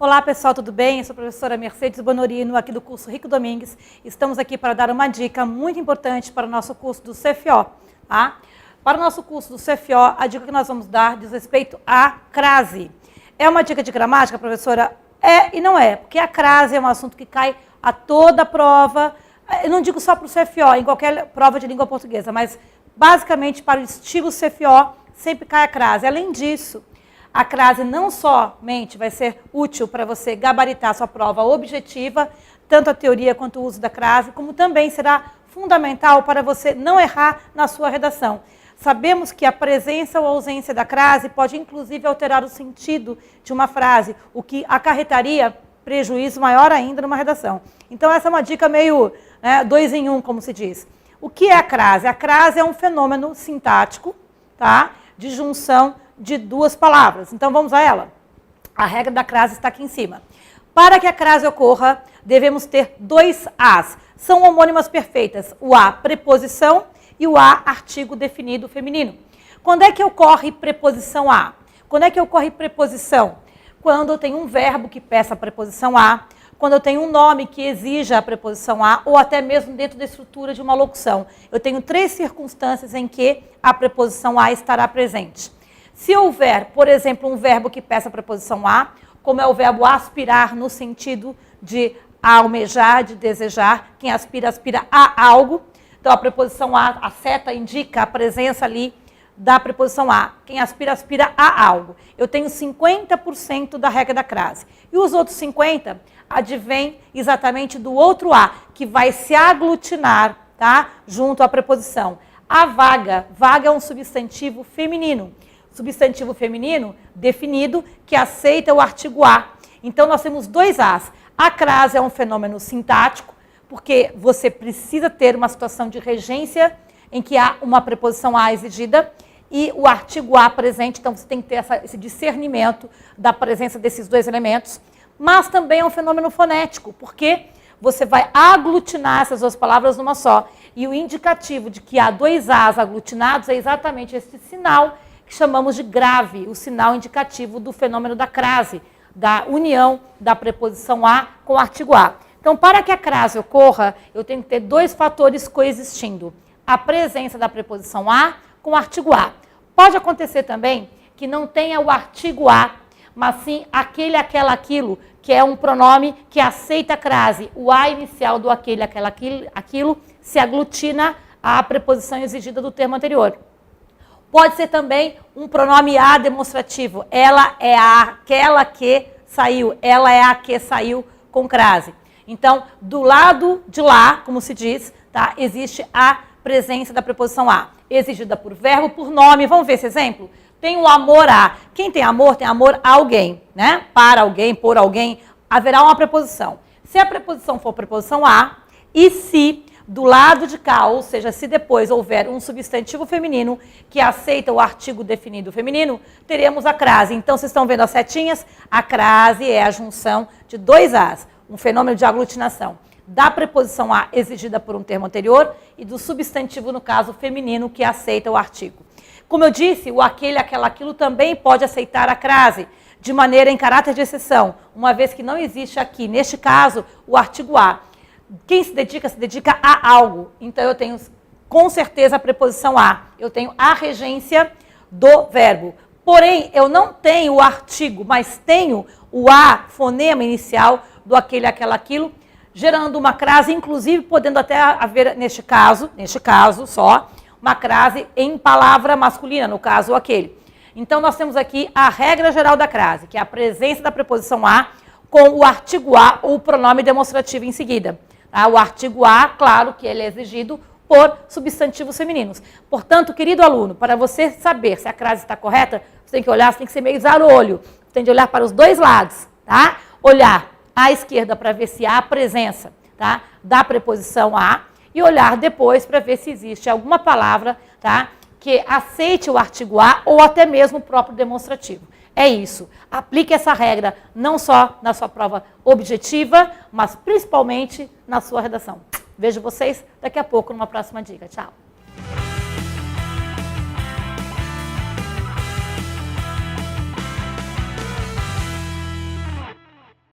Olá pessoal, tudo bem? Eu sou a professora Mercedes Bonorino, aqui do curso Rico Domingues. Estamos aqui para dar uma dica muito importante para o nosso curso do CFO. Tá? Para o nosso curso do CFO, a dica que nós vamos dar diz respeito à crase. É uma dica de gramática, professora? É e não é, porque a crase é um assunto que cai a toda prova. Eu não digo só para o CFO, em qualquer prova de língua portuguesa, mas basicamente para o estilo CFO sempre cai a crase. Além disso, a crase não somente vai ser útil para você gabaritar sua prova objetiva, tanto a teoria quanto o uso da crase, como também será fundamental para você não errar na sua redação. Sabemos que a presença ou ausência da crase pode inclusive alterar o sentido de uma frase, o que acarretaria prejuízo maior ainda numa redação. Então essa é uma dica meio 2 em 1, como se diz. O que é a crase? A crase é um fenômeno sintático, tá? De junção de duas palavras. Então vamos a ela. A regra da crase está aqui em cima. Para que a crase ocorra, devemos ter 2 As. São homônimas perfeitas. O A, preposição, e o A, artigo definido feminino. Quando é que ocorre preposição A? Quando é que ocorre preposição? Quando eu tenho um verbo que peça a preposição A, quando eu tenho um nome que exija a preposição A, ou até mesmo dentro da estrutura de uma locução. Eu tenho 3 circunstâncias em que a preposição A estará presente. Se houver, por exemplo, um verbo que peça a preposição A, como é o verbo aspirar no sentido de almejar, de desejar, quem aspira, aspira a algo. Então a preposição a seta indica a presença ali da preposição a. Quem aspira, aspira a algo. Eu tenho 50% da regra da crase. E os outros 50% advêm exatamente do outro a, que vai se aglutinar, tá? Junto à preposição. A vaga. Vaga é um substantivo feminino. Substantivo feminino definido que aceita o artigo a. Então nós temos 2 As. A crase é um fenômeno sintático, porque você precisa ter uma situação de regência em que há uma preposição a exigida e o artigo a presente, então você tem que ter esse discernimento da presença desses 2 elementos. Mas também é um fenômeno fonético, porque você vai aglutinar essas 2 palavras numa só. E o indicativo de que há 2 As aglutinados é exatamente esse sinal que chamamos de grave, o sinal indicativo do fenômeno da crase, da união da preposição a com o artigo a. Então, para que a crase ocorra, eu tenho que ter 2 fatores coexistindo. A presença da preposição a com o artigo a. Pode acontecer também que não tenha o artigo a, mas sim aquele, aquela, aquilo, que é um pronome que aceita a crase. O a inicial do aquele, aquela, aquilo se aglutina à preposição exigida do termo anterior. Pode ser também um pronome a demonstrativo. Ela é aquela que saiu. Ela é a que saiu com crase. Então, do lado de lá, como se diz, tá, existe a presença da preposição a. Exigida por verbo, por nome. Vamos ver esse exemplo? Tem o amor a. Quem tem amor a alguém, né? Para alguém, por alguém, haverá uma preposição. Se a preposição for preposição a, e se do lado de cá, ou seja, se depois houver um substantivo feminino que aceita o artigo definido feminino, teremos a crase. Então, vocês estão vendo as setinhas? A crase é a junção de 2 As, um fenômeno de aglutinação da preposição a exigida por um termo anterior e do substantivo, no caso, feminino, que aceita o artigo. Como eu disse, o aquele, aquela, aquilo também pode aceitar a crase, de maneira em caráter de exceção, uma vez que não existe aqui, neste caso, o artigo a. Quem se dedica a algo. Então, eu tenho com certeza a preposição a. Eu tenho a regência do verbo. Porém, eu não tenho o artigo, mas tenho o a, fonema inicial do aquele, aquela, aquilo, gerando uma crase, inclusive podendo até haver, neste caso só, uma crase em palavra masculina, no caso, aquele. Então, nós temos aqui a regra geral da crase, que é a presença da preposição a com o artigo a ou o pronome demonstrativo em seguida. O artigo a, claro que ele é exigido por substantivos femininos. Portanto, querido aluno, para você saber se a crase está correta, você tem que olhar, você tem que ser meio zarolho. Você tem de olhar para os 2 lados, tá? Olhar à esquerda para ver se há presença, tá, da preposição a e olhar depois para ver se existe alguma palavra, tá, que aceite o artigo a ou até mesmo o próprio demonstrativo. É isso. Aplique essa regra não só na sua prova objetiva, mas principalmente na sua redação. Vejo vocês daqui a pouco numa próxima dica. Tchau.